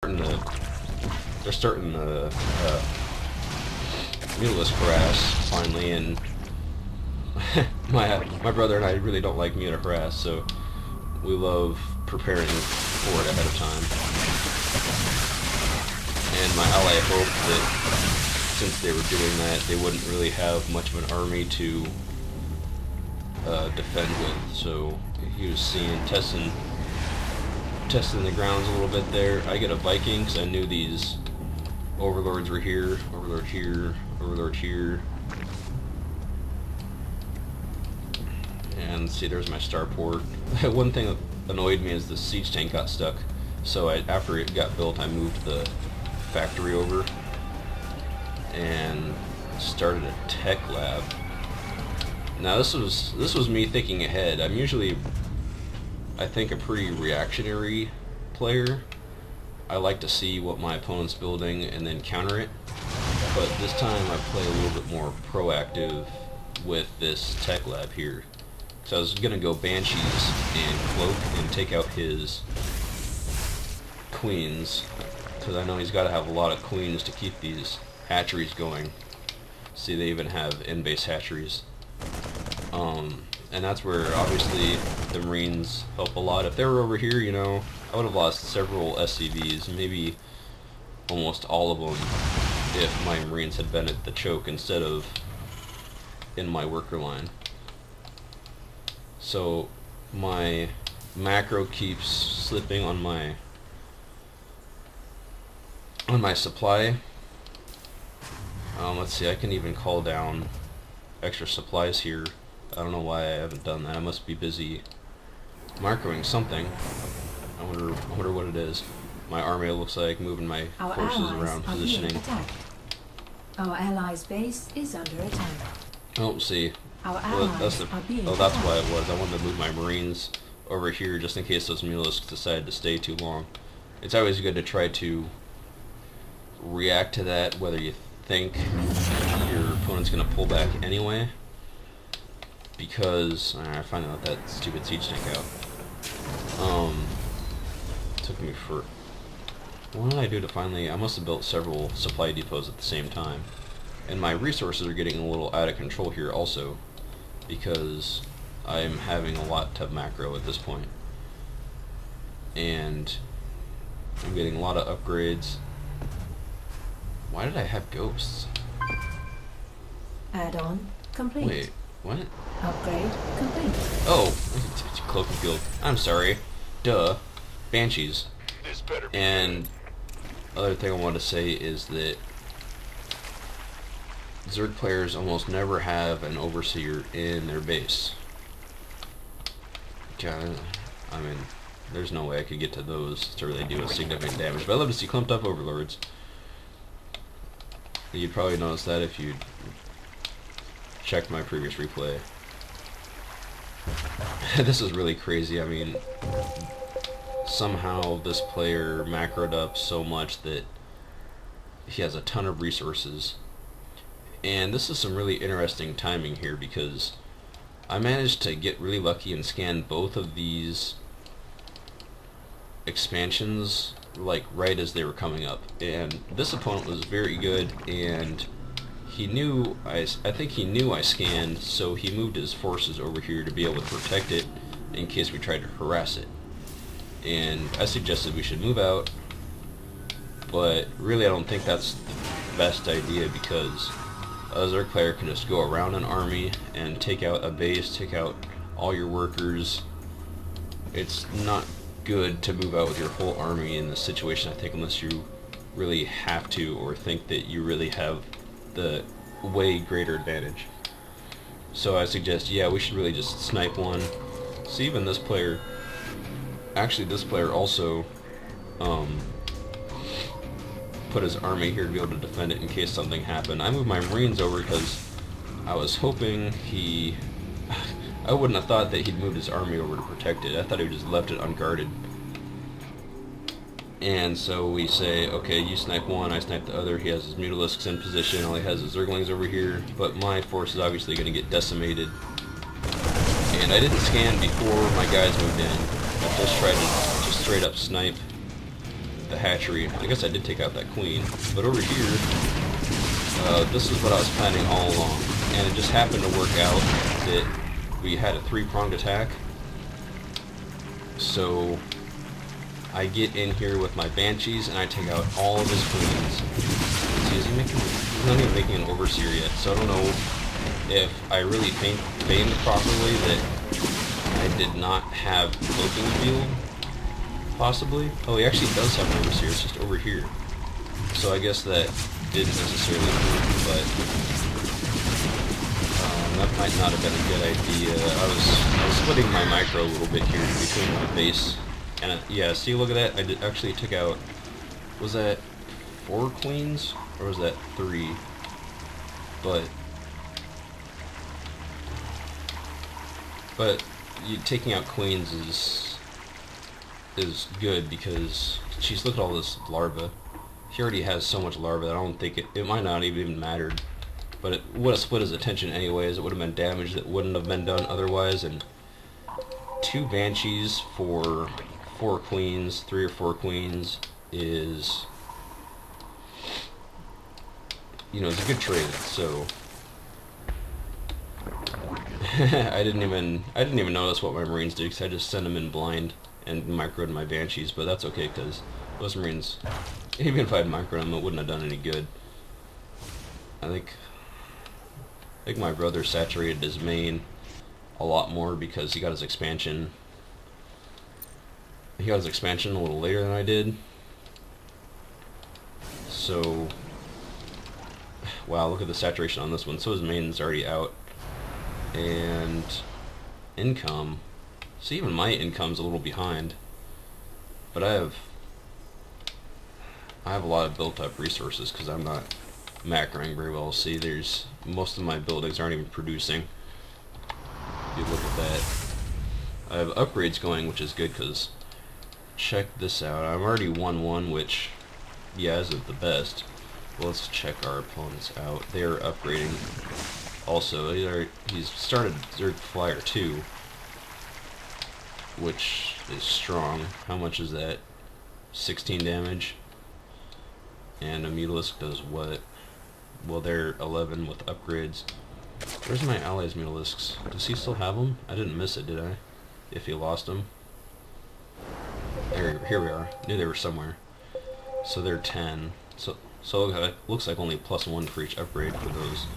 they're starting the Mutalisk harass finally, and my brother and I really don't like Muta harass, so we love preparing for it ahead of time. And my ally hoped that since they were doing that, they wouldn't really have much of an army to defend with. So he was testing the grounds a little bit there. I get a Viking because I knew these overlords were here, overlord here, overlord here. And see, there's my starport. One thing that annoyed me is the siege tank got stuck. So after it got built, I moved the factory over and started a tech lab. Now this was me thinking ahead. I'm usually, I think, a pretty reactionary player. I like to see what my opponent's building and then counter it. But this time I play a little bit more proactive with this tech lab here. So I was gonna go Banshees and Cloak and take out his queens, because I know he's got to have a lot of queens to keep these hatcheries going. See, they even have in-base hatcheries. And that's where obviously the Marines help a lot. If they were over here, you know, I would have lost several SCVs, maybe almost all of them, if my Marines had been at the choke instead of in my worker line. So my macro keeps slipping on my supply. Let's see, I can even call down extra supplies here. I don't know why I haven't done that. I must be busy macroing something. I wonder what it is. My army, it looks like, moving my forces around, positioning. Our allies' base is under attack. Oh, see. Our Well, allies that's are being that's why attacked. it was. I wanted to move my Marines over here just in case those Mutalisks decided to stay too long. It's always good to try to react to that, whether you think your opponent's going to pull back anyway. Because I finally let that stupid siege tank out. Took me for... What did I do to finally... I must have built several supply depots at the same time. And my resources are getting a little out of control here also, because I'm having a lot of macro at this point. And I'm getting a lot of upgrades. Why did I have ghosts? Add-on complete. Wait, what? Upgrade complete. Oh, Cloak and Field. I'm sorry. Duh. Banshees. And other thing I wanted to say is that Zerg players almost never have an Overseer in their base. God, I mean, there's no way I could get to those to really do a significant damage. But I love to see clumped up Overlords. You'd probably notice that if you checked my previous replay. This is really crazy. I mean, somehow this player macroed up so much that he has a ton of resources. And this is some really interesting timing here, because I managed to get really lucky and scan both of these expansions like right as they were coming up. And this opponent was very good, and he knew I think he knew I scanned, so he moved his forces over here to be able to protect it in case we tried to harass it. And I suggested we should move out, but really I don't think that's the best idea, because a Zerg player can just go around an army and take out a base, take out all your workers. It's not good to move out with your whole army in this situation, I think, unless you really have to, or think that you really have the way greater advantage. So I suggest, yeah, we should really just snipe one. See, even this player, actually this player also put his army here to be able to defend it in case something happened. I moved my Marines over because I was hoping he... I wouldn't have thought that he'd moved his army over to protect it. I thought he just left it unguarded. And so we say, okay, you snipe one, I snipe the other. He has his Mutalisks in position, all he has is Zerglings over here, but my force is obviously going to get decimated. And I didn't scan before my guys moved in. I just tried to just straight up snipe the hatchery. I guess I did take out that queen. But over here, this is what I was planning all along. And it just happened to work out that we had a 3-pronged attack. So I get in here with my banshees and I take out all of his queens. See, he's not even making an overseer yet, so I don't know if I really feigned properly that I did not have cloaking field, possibly. Oh, he actually does have an overseer, it's just over here. So I guess that didn't necessarily work, but that might not have been a good idea. I was splitting my micro a little bit here between my base. And yeah, see, look at that. I actually took out, was that 4 queens? Or was that 3? But taking out queens is good because, geez, look at all this larva. He already has so much larva that I don't think it might not even mattered. But it would have split his attention anyways. It would have been damage that wouldn't have been done otherwise. And 2 banshees for 4 queens, 3 or 4 queens is, you know, it's a good trade. So I didn't even notice what my Marines did because I just sent them in blind and microed my banshees. But that's okay because those Marines, even if I had microed them, it wouldn't have done any good. I think my brother saturated his main a lot more because he got his expansion. He got his expansion a little later than I did. So, wow, look at the saturation on this one. So his main's already out. And income. See, even my income's a little behind. But I have a lot of built up resources because I'm not macroing very well. See, there's most of my buildings aren't even producing. If you look at that, I have upgrades going, which is good because check this out. I'm already 1-1, which, yeah, isn't the best. Well, let's check our opponents out. They're upgrading. Also, he's started Zerg Flyer 2, which is strong. How much is that? 16 damage. And a Mutalisk does what? Well, they're 11 with upgrades. Where's my allies' Mutalisks? Does he still have them? I didn't miss it, did I? If he lost them. Here we are. Knew they were somewhere. So they're 10. So it looks like only +1 for each upgrade for those.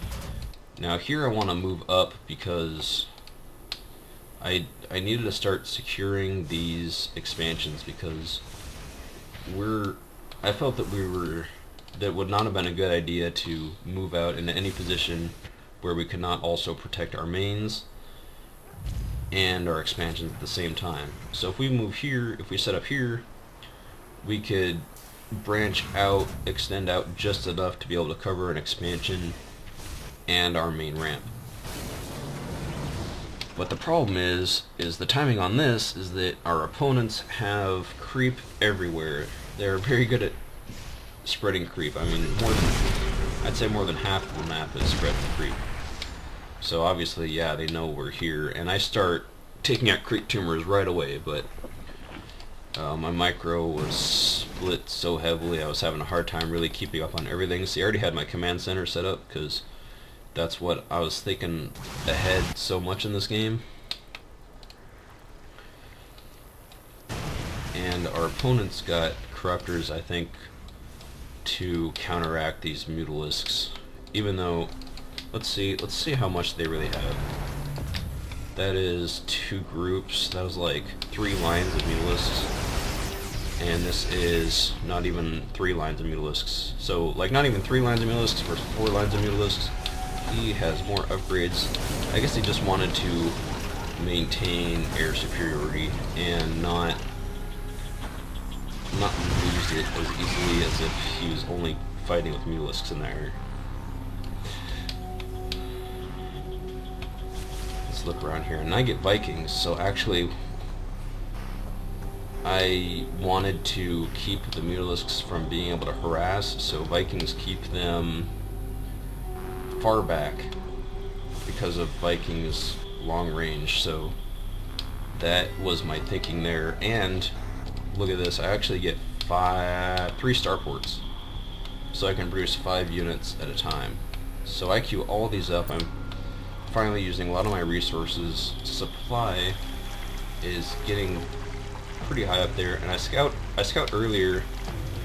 Now here I want to move up because I needed to start securing these expansions because I felt that that would not have been a good idea to move out into any position where we could not also protect our mains and our expansions at the same time. So if we move here, if we set up here, we could branch out, extend out just enough to be able to cover an expansion and our main ramp. But the problem is the timing on this is that our opponents have creep everywhere. They're very good at spreading creep. I mean, I'd say more than half of the map is spread with creep. So obviously, yeah, they know we're here, and I start taking out creep tumors right away, but my micro was split so heavily I was having a hard time really keeping up on everything. See, I already had my command center set up because that's what I was thinking ahead so much in this game. And our opponents got corruptors, I think, to counteract these Mutalisks. Even though, let's see how much they really have. That is 2 groups. That was like 3 lines of Mutalisks. And this is not even 3 lines of Mutalisks. So, like, not even 3 lines of Mutalisks versus 4 lines of Mutalisks. He has more upgrades. I guess he just wanted to maintain air superiority and not lose it as easily as if he was only fighting with Mutalisks in there. Let's look around here, and I get Vikings, so actually I wanted to keep the Mutalisks from being able to harass, so Vikings keep them far back because of Vikings' long range. So that was my thinking there. And look at this, I actually get three starports, so I can produce 5 units at a time. So I queue all these up. I'm finally using a lot of my resources. Supply is getting pretty high up there, and I scout earlier.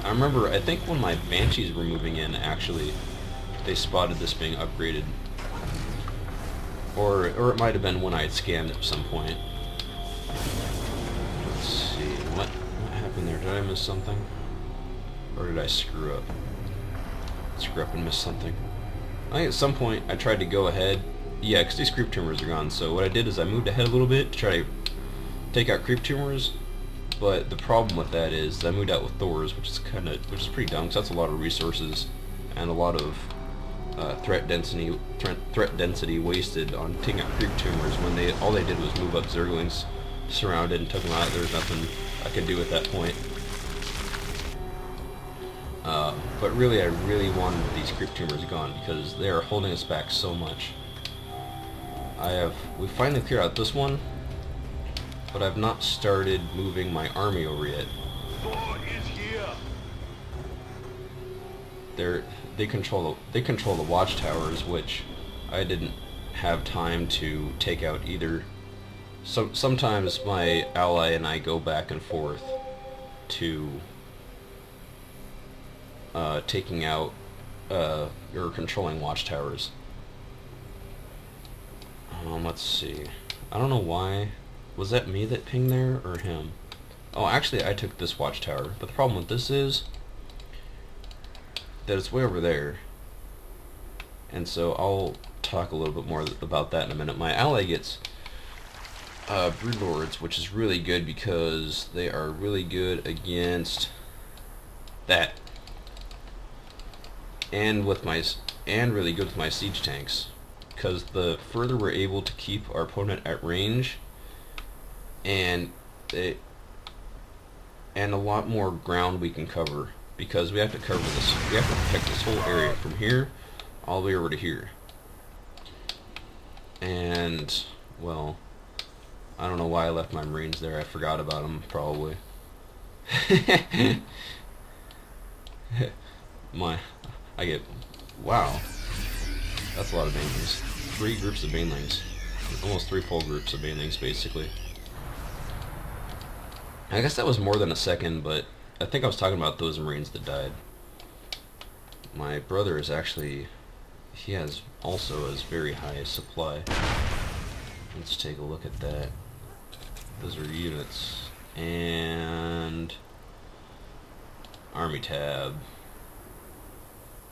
I remember, I think when my Banshees were moving in, actually, they spotted this being upgraded. Or it might have been when I had scanned at some point. Let's see, what happened there? Did I miss something? Or did I screw up? Screw up and miss something. I think at some point I tried to go ahead. Yeah, because these creep tumors are gone. So what I did is I moved ahead a little bit to try to take out creep tumors. But the problem with that is I moved out with Thors, which is pretty dumb, because that's a lot of resources and a lot of threat density wasted on taking out creep tumors when all they did was move up Zerglings, surrounded, and took them out. There was nothing I could do at that point. But really, I really wanted these creep tumors gone because they are holding us back so much. We finally cleared out this one, but I've not started moving my army over yet. Thor is here. They control the watchtowers, which I didn't have time to take out either. So sometimes my ally and I go back and forth to taking out or controlling watchtowers. Let's see. I don't know why. Was that me that pinged there, or him? Oh, actually, I took this watchtower. But the problem with this is that it's way over there. And so I'll talk a little bit more about that in a minute. My ally gets Broodlords, which is really good because they are really good against that. And really good with my siege tanks. Because the further we're able to keep our opponent at range, and a lot more ground we can cover, because we have to cover this. We have to protect this whole area from here all the way over to here. And well, I don't know why I left my Marines there. I forgot about them probably. Wow, that's a lot of banelings. 3 groups of banelings, almost 3 full groups of banelings basically. I guess that was more than a second, but I think I was talking about those Marines that died. My brother is actually, he has also has very high supply. Let's take a look at that. Those are units. And Army tab.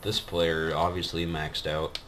This player obviously maxed out.